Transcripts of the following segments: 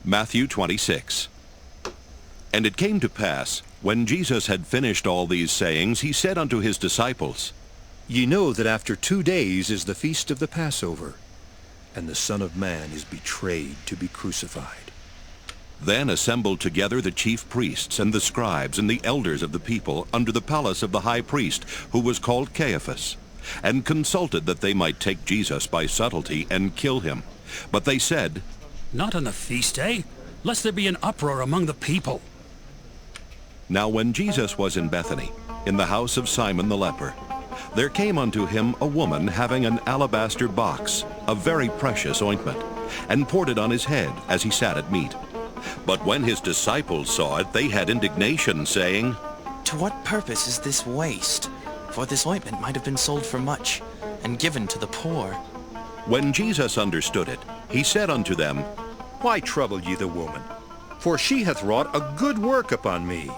Matthew 26. And it came to pass, when Jesus had finished all these sayings, he said unto his disciples, Ye know that after 2 days is the feast of the Passover, and the Son of Man is betrayed to be crucified. Then assembled together the chief priests and the scribes and the elders of the people under the palace of the high priest, who was called Caiaphas, and consulted that they might take Jesus by subtlety and kill him. But they said, Not on the feast day, lest there be an uproar among the people. Now when Jesus was in Bethany, in the house of Simon the leper, there came unto him a woman having an alabaster box of very precious ointment, and poured it on his head as he sat at meat. But when his disciples saw it, they had indignation, saying, To what purpose is this waste? For this ointment might have been sold for much, and given to the poor. When Jesus understood it, he said unto them, Why trouble ye the woman? For she hath wrought a good work upon me.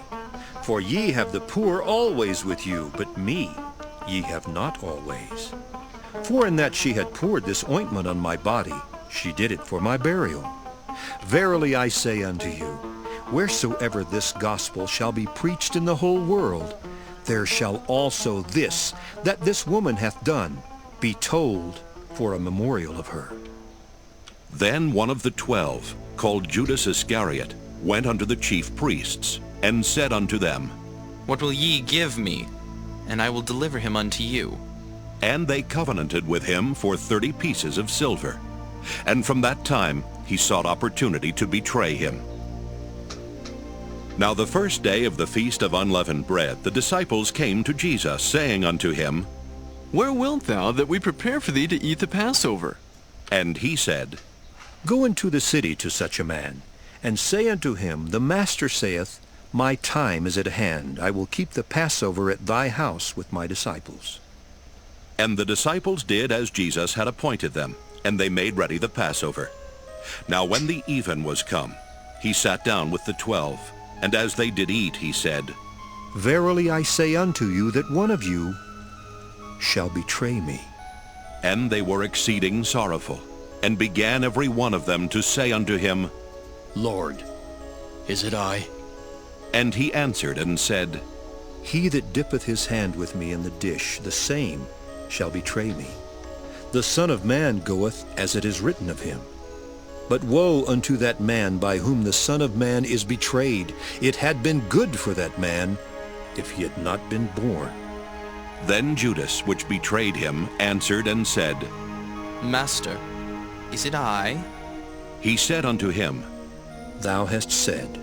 For ye have the poor always with you, but me ye have not always. For in that she had poured this ointment on my body, she did it for my burial. Verily I say unto you, wheresoever this gospel shall be preached in the whole world, there shall also this, that this woman hath done, be told for a memorial of her. Then one of the 12, called Judas Iscariot, went unto the chief priests, and said unto them, What will ye give me? And I will deliver him unto you. And they covenanted with him for 30 pieces of silver. And from that time he sought opportunity to betray him. Now the first day of the feast of unleavened bread, the disciples came to Jesus, saying unto him, Where wilt thou that we prepare for thee to eat the Passover? And he said, Go into the city to such a man, and say unto him, The Master saith, My time is at hand. I will keep the Passover at thy house with my disciples. And the disciples did as Jesus had appointed them, and they made ready the Passover. Now when the even was come, he sat down with the 12, and as they did eat, he said, Verily I say unto you that one of you shall betray me. And they were exceeding sorrowful, and began every one of them to say unto him, Lord, is it I? And he answered and said, He that dippeth his hand with me in the dish, the same shall betray me. The Son of Man goeth as it is written of him. But woe unto that man by whom the Son of Man is betrayed. It had been good for that man if he had not been born. Then Judas, which betrayed him, answered and said, Master, is it I? He said unto him, Thou hast said.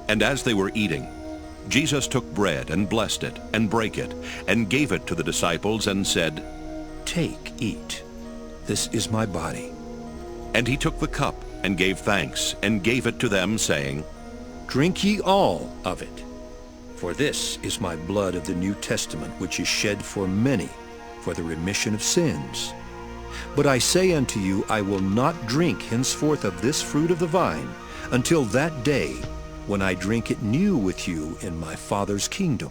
And as they were eating, Jesus took bread and blessed it, and brake it, and gave it to the disciples, and said, Take, eat. This is my body. And he took the cup, and gave thanks, and gave it to them, saying, Drink ye all of it. For this is my blood of the New Testament, which is shed for many for the remission of sins. But I say unto you, I will not drink henceforth of this fruit of the vine, until that day when I drink it new with you in my Father's kingdom.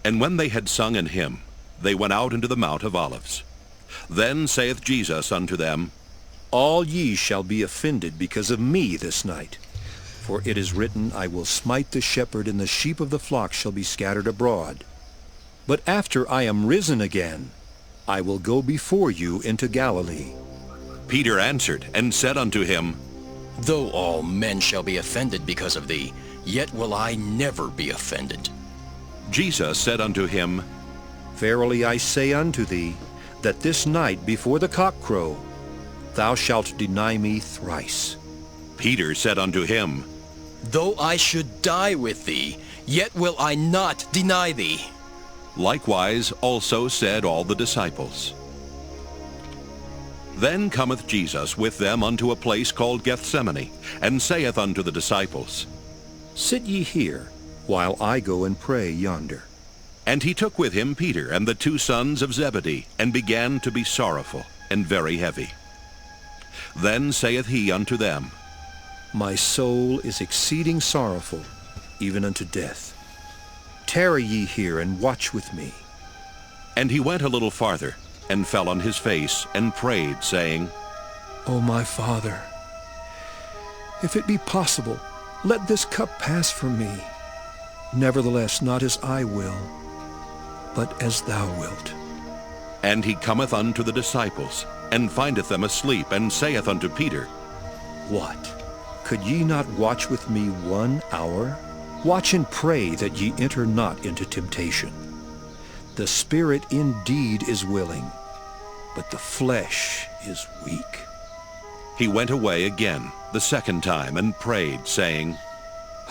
And when they had sung an hymn, they went out into the Mount of Olives. Then saith Jesus unto them, All ye shall be offended because of me this night. For it is written, I will smite the shepherd, and the sheep of the flock shall be scattered abroad. But after I am risen again, I will go before you into Galilee. Peter answered and said unto him, Though all men shall be offended because of thee, yet will I never be offended. Jesus said unto him, Verily I say unto thee, that this night before the cock crow, thou shalt deny me thrice. Peter said unto him, Though I should die with thee, yet will I not deny thee. Likewise also said all the disciples. Then cometh Jesus with them unto a place called Gethsemane, and saith unto the disciples, Sit ye here, while I go and pray yonder. And he took with him Peter and the 2 sons of Zebedee, and began to be sorrowful and very heavy. Then saith he unto them, My soul is exceeding sorrowful, even unto death. Tarry ye here, and watch with me. And he went a little farther, and fell on his face, and prayed, saying, O my Father, If it be possible, let this cup pass from me. Nevertheless, not as I will, but as thou wilt. And he cometh unto the disciples, and findeth them asleep, and saith unto Peter, What? Could ye not watch with me 1 hour? Watch and pray that ye enter not into temptation. The spirit indeed is willing, but the flesh is weak. He went away again the second time, and prayed, saying,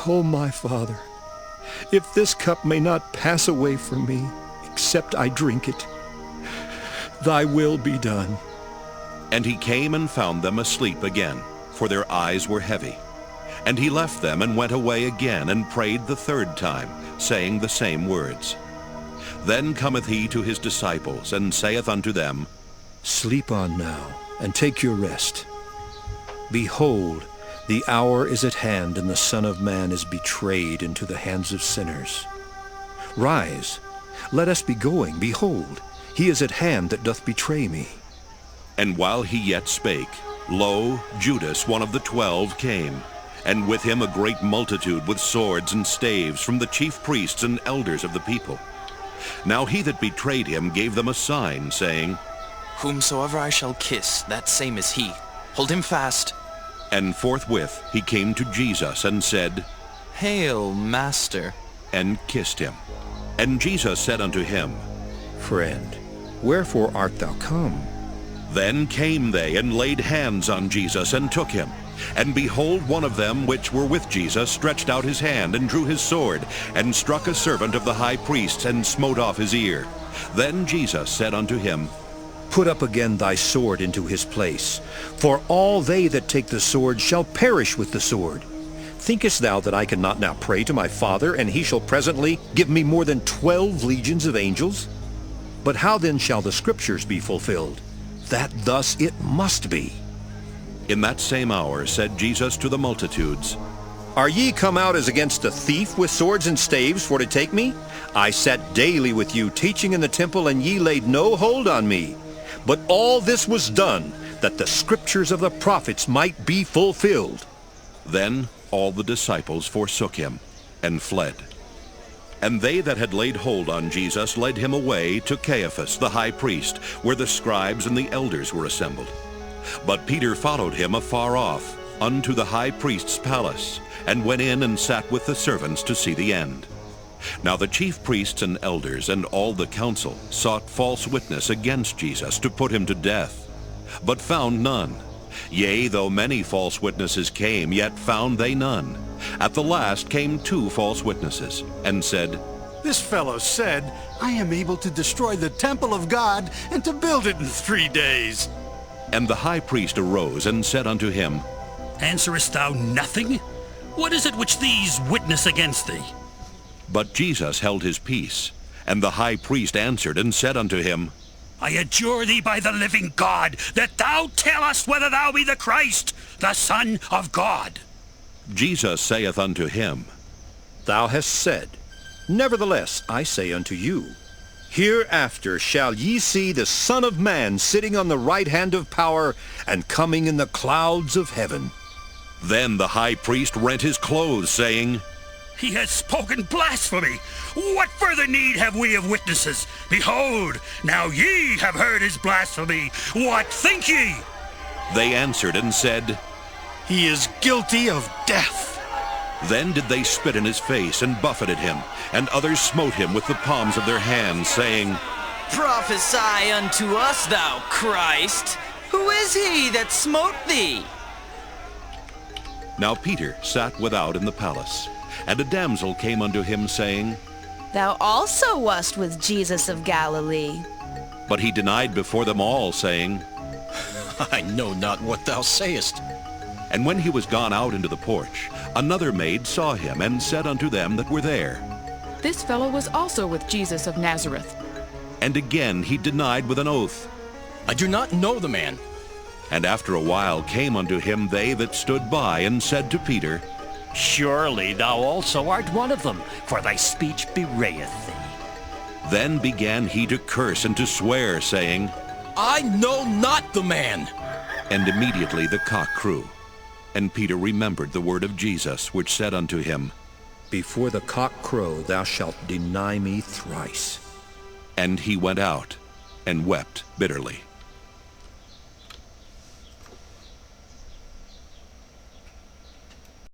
O my Father, if this cup may not pass away from me, except I drink it, thy will be done. And he came and found them asleep again, for their eyes were heavy. And he left them, and went away again, and prayed the third time, saying the same words. Then cometh he to his disciples, and saith unto them, Sleep on now, and take your rest. Behold, the hour is at hand, and the Son of Man is betrayed into the hands of sinners. Rise, let us be going. Behold, he is at hand that doth betray me. And while he yet spake, lo, Judas, one of the 12, came, and with him a great multitude with swords and staves from the chief priests and elders of the people. Now he that betrayed him gave them a sign, saying, Whomsoever I shall kiss, that same is he. Hold him fast. And forthwith he came to Jesus, and said, Hail, Master. And kissed him. And Jesus said unto him, Friend, wherefore art thou come? Then came they, and laid hands on Jesus, and took him. And behold, one of them which were with Jesus stretched out his hand, and drew his sword, and struck a servant of the high priest, and smote off his ear. Then Jesus said unto him, Put up again thy sword into his place, for all they that take the sword shall perish with the sword. Thinkest thou that I cannot now pray to my Father, and he shall presently give me more than 12 legions of angels? But how then shall the Scriptures be fulfilled, that thus it must be? In that same hour said Jesus to the multitudes, Are ye come out as against a thief with swords and staves for to take me? I sat daily with you, teaching in the temple, and ye laid no hold on me. But all this was done, that the Scriptures of the prophets might be fulfilled. Then all the disciples forsook him, and fled. And they that had laid hold on Jesus led him away to Caiaphas the high priest, where the scribes and the elders were assembled. But Peter followed him afar off, unto the high priest's palace, and went in and sat with the servants to see the end. Now the chief priests and elders and all the council sought false witness against Jesus to put him to death, but found none. Yea, though many false witnesses came, yet found they none. At the last came 2 false witnesses, and said, This fellow said, I am able to destroy the temple of God and to build it in 3 days. And the high priest arose and said unto him, Answerest thou nothing? What is it which these witness against thee? But Jesus held his peace. And the high priest answered and said unto him, I adjure thee by the living God, that thou tell us whether thou be the Christ, the Son of God. Jesus saith unto him, Thou hast said, Nevertheless I say unto you, Hereafter shall ye see the Son of Man sitting on the right hand of power, and coming in the clouds of heaven. Then the high priest rent his clothes, saying, He has spoken blasphemy. What further need have we of witnesses? Behold, now ye have heard his blasphemy. What think ye? They answered and said, He is guilty of death. Then did they spit in his face, and buffeted him, and others smote him with the palms of their hands, saying, Prophesy unto us, thou Christ. Who is he that smote thee? Now Peter sat without in the palace, and a damsel came unto him, saying, Thou also wast with Jesus of Galilee. But he denied before them all, saying, I know not what thou sayest. And when he was gone out into the porch, another maid saw him, and said unto them that were there, This fellow was also with Jesus of Nazareth. And again he denied with an oath. I do not know the man. And after a while came unto him they that stood by, and said to Peter, Surely thou also art one of them, for thy speech bewrayeth thee. Then began he to curse and to swear, saying, I know not the man. And immediately the cock crew. And Peter remembered the word of Jesus, which said unto him, Before the cock crow, thou shalt deny me thrice. And he went out and wept bitterly.